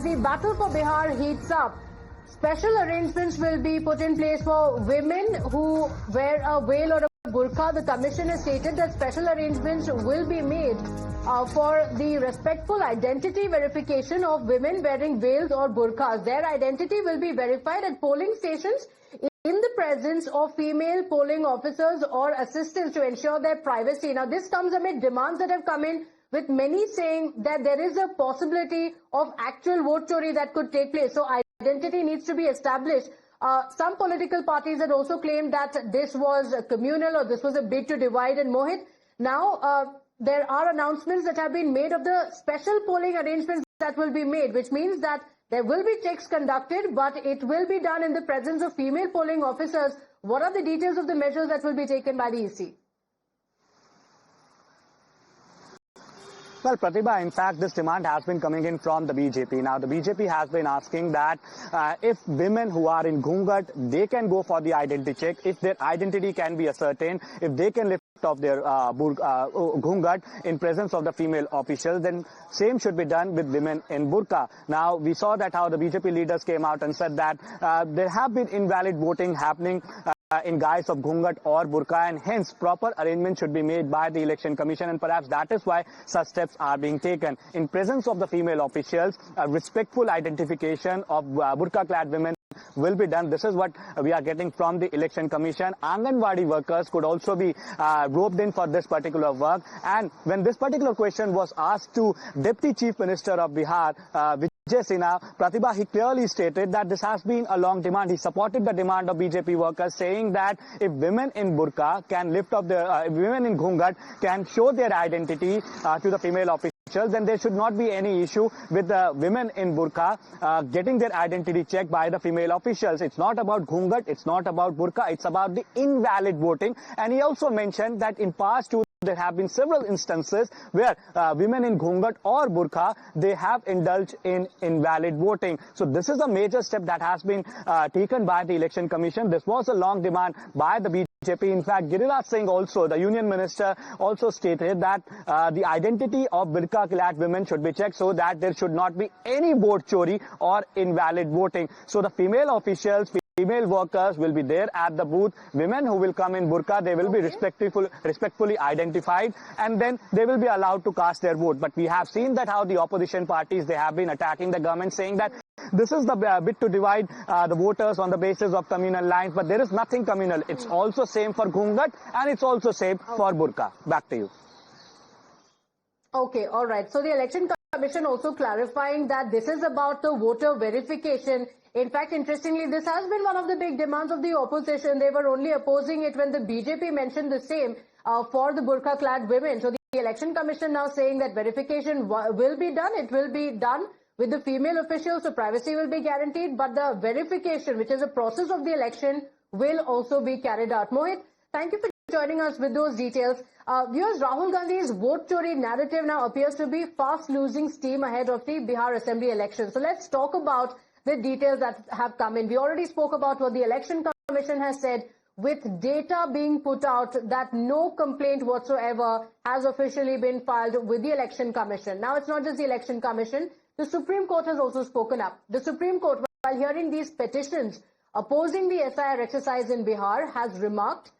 the battle for Bihar heats up, special arrangements will be put in place for women who wear a veil or a burqa. The commission has stated that special arrangements will be made for the respectful identity verification of women wearing veils or burqas. Their identity will be verified at polling stations in the presence of female polling officers or assistants to ensure their privacy. Now, this comes amid demands that have come in, with many saying that there is a possibility of actual vote chori that could take place. So identity needs to be established. Some political parties had also claimed that this was communal or this was a bid to divide and Mohit. Now, there are announcements that have been made of the special polling arrangements that will be made, which means that there will be checks conducted, but it will be done in the presence of female polling officers. What are the details of the measures that will be taken by the EC? Well, Pratibha, in fact, this demand has been coming in from the BJP. Now, the BJP has been asking that if women who are in Ghungat, they can go for the identity check, if their identity can be ascertained, if they can lift off their Ghungat in presence of the female officials, then same should be done with women in Burqa. Now, we saw that how the BJP leaders came out and said that there have been invalid voting happening in guise of Ghungat or Burqa, and hence proper arrangement should be made by the Election Commission, and perhaps that is why such steps are being taken. In presence of the female officials, a respectful identification of Burqa-clad women will be done. This is what we are getting from the Election Commission. Anganwadi workers could also be roped in for this particular work. And when this particular question was asked to Deputy Chief Minister of Bihar, Vijay Sinha, Pratibha, he clearly stated that this has been a long demand. He supported the demand of BJP workers, saying that if women in Burqa can lift up their, women in Ghungat can show their identity to the female officials, then there should not be any issue with the women in Burqa getting their identity checked by the female officials. It's not about Ghungat, it's not about Burqa, it's about the invalid voting. And he also mentioned that in past there have been several instances where women in Ghungat or Burqa, they have indulged in invalid voting. So this is a major step that has been taken by the Election Commission. This was a long demand by the BJP. In fact, Giriraj Singh also, the Union Minister, also stated that the identity of Burqa-clad women should be checked so that there should not be any vote chori or invalid voting. So the female officials, female workers will be there at the booth. Women who will come in burqa, they will be respectfully identified, and then they will be allowed to cast their vote. But we have seen that how the opposition parties, they have been attacking the government, saying that this is the bid to divide the voters on the basis of communal lines. But there is nothing communal. It's also same for Ghungat and it's also same for burqa. Back to you. Okay, all right. So the Election Commission also clarifying that this is about the voter verification. In fact, interestingly, this has been one of the big demands of the opposition. They were only opposing it when the BJP mentioned the same for the burqa-clad women. So the Election Commission now saying that verification will be done. It will be done with the female officials, so privacy will be guaranteed. But the verification, which is a process of the election, will also be carried out. Mohit, thank you for joining us with those details. Viewers, Rahul Gandhi's vote chori narrative now appears to be fast losing steam ahead of the Bihar Assembly election. So let's talk about the details that have come in. We already spoke about what the Election Commission has said, with data being put out that no complaint whatsoever has officially been filed with the Election Commission. Now, it's not just the Election Commission. The Supreme Court has also spoken up. The Supreme Court, while hearing these petitions opposing the SIR exercise in Bihar, has remarked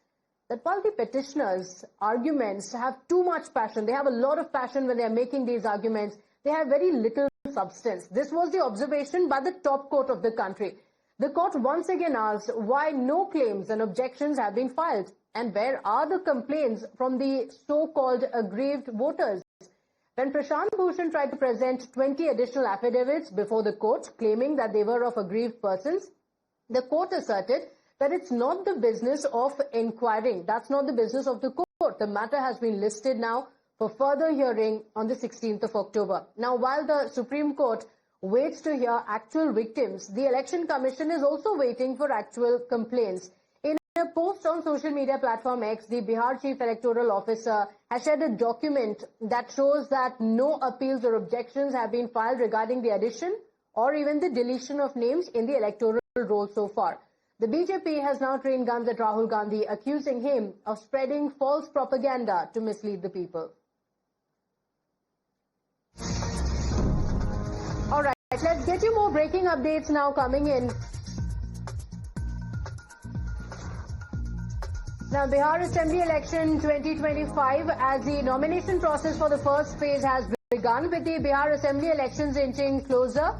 that while the petitioners' arguments have too much passion, they have a lot of passion when they are making these arguments, they have very little substance. This was the observation by the top court of the country. The court once again asked why no claims and objections have been filed, and where are the complaints from the so-called aggrieved voters. When Prashant Bhushan tried to present 20 additional affidavits before the court claiming that they were of aggrieved persons, the court asserted that it's not the business of inquiring. That's not the business of the court. The matter has been listed now for further hearing on the 16th of October. Now, while the Supreme Court waits to hear actual victims, the Election Commission is also waiting for actual complaints. In a post on social media platform X, the Bihar Chief Electoral Officer has shared a document that shows that no appeals or objections have been filed regarding the addition or even the deletion of names in the electoral roll so far. The BJP has now trained guns at Rahul Gandhi, accusing him of spreading false propaganda to mislead the people. Let's get you more breaking updates now coming in. Now, Bihar Assembly Election 2025, as the nomination process for the first phase has begun, with the Bihar Assembly elections inching closer.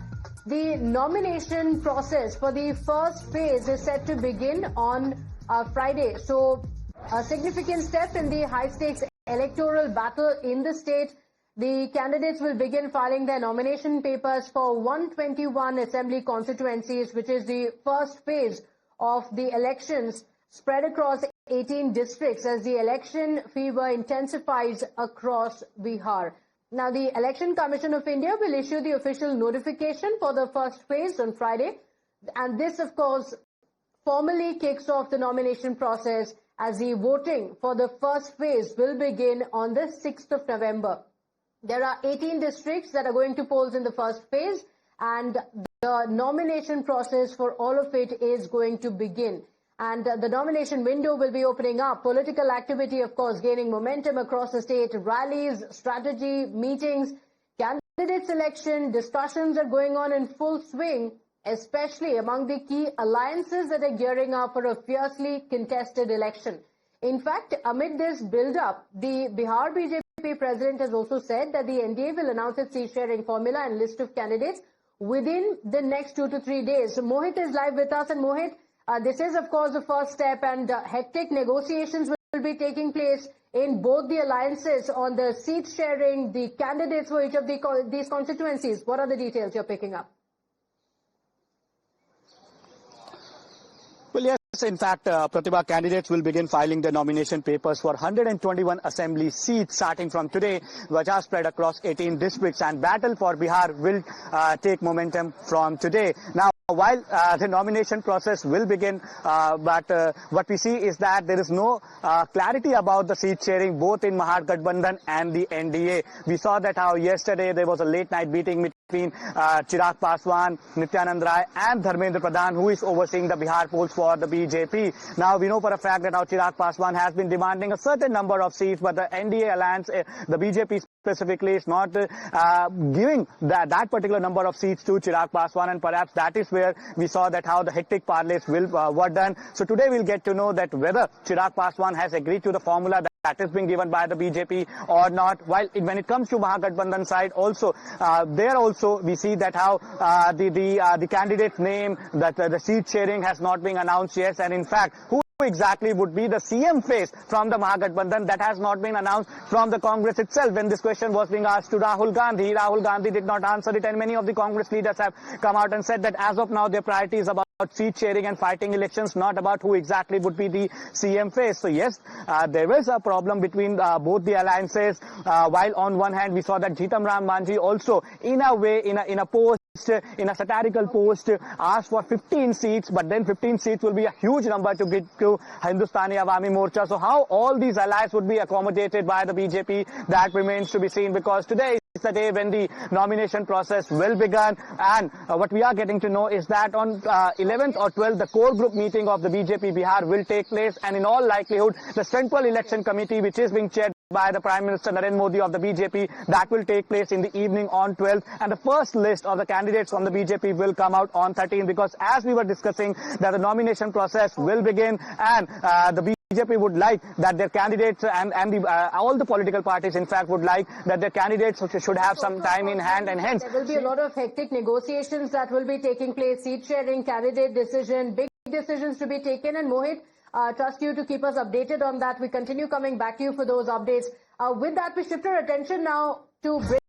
The nomination process for the first phase is set to begin on Friday. So, a significant step in the high-stakes electoral battle in the state. The candidates will begin filing their nomination papers for 121 assembly constituencies, which is the first phase of the elections spread across 18 districts as the election fever intensifies across Bihar. Now, the Election Commission of India will issue the official notification for the first phase on Friday. And this, of course, formally kicks off the nomination process as the voting for the first phase will begin on the 6th of November. There are 18 districts that are going to polls in the first phase, and the nomination process for all of it is going to begin. And the nomination window will be opening up. Political activity, of course, gaining momentum across the state. Rallies, strategy, meetings, candidate selection, discussions are going on in full swing, especially among the key alliances that are gearing up for a fiercely contested election. In fact, amid this build-up, the Bihar BJP president has also said that the NDA will announce its seat-sharing formula and list of candidates within the next 2 to 3 days. So Mohit is live with us. And Mohit, this is, of course, the first step, and hectic negotiations will be taking place in both the alliances on the seat sharing, the candidates for each of these constituencies. What are the details you're picking up? Well, yes, in fact, Pratibha, candidates will begin filing their nomination papers for 121 assembly seats starting from today, which are spread across 18 districts, and battle for Bihar will take momentum from today. Now, while the nomination process will begin, but what we see is that there is no clarity about the seat sharing both in Mahagathbandhan and the NDA. We saw that how yesterday there was a late night meeting between Chirag Paswan, Nityanand Rai and Dharmendra Pradhan, who is overseeing the Bihar Polls for the BJP. Now, we know for a fact that how Chirag Paswan has been demanding a certain number of seats, but the NDA alliance, the BJP specifically, is not giving that particular number of seats to Chirag Paswan, and perhaps that is where we saw that how the hectic parlays were done. So today we'll get to know that whether Chirag Paswan has agreed to the formula that is being given by the BJP or not. While when it comes to Mahagathbandhan side also, there also we see that how the candidate's name, that the seat sharing has not been announced yet, and in fact, who exactly would be the CM face from the Mahagathbandhan, that has not been announced from the Congress itself. When this question was being asked to Rahul Gandhi did not answer it, and many of the Congress leaders have come out and said that as of now their priority is about seat sharing and fighting elections, not about who exactly would be the CM face. So yes, there is a problem between both the alliances, while on one hand we saw that Jitam Ram Manjhi also in a way, in a post, in a satirical post, asked for 15 seats, but then 15 seats will be a huge number to get to Hindustani Awami Morcha. So how all these allies would be accommodated by the BJP, that remains to be seen, because today is the day when the nomination process will begin. And what we are getting to know is that on 11th or 12th, the core group meeting of the BJP Bihar will take place, and in all likelihood, the Central Election Committee, which is being chaired by the Prime Minister Narendra Modi of the BJP, that will take place in the evening on 12th, and the first list of the candidates from the BJP will come out on 13th, because as we were discussing that the nomination process will begin, and the BJP would like that their candidates and all the political parties in fact would like that their candidates should have some time in hand, and hence there will be a lot of hectic negotiations that will be taking place, seat sharing, candidate decision, big decisions to be taken. And Mohit, trust you to keep us updated on that. We continue coming back to you for those updates. With that, we shift our attention now to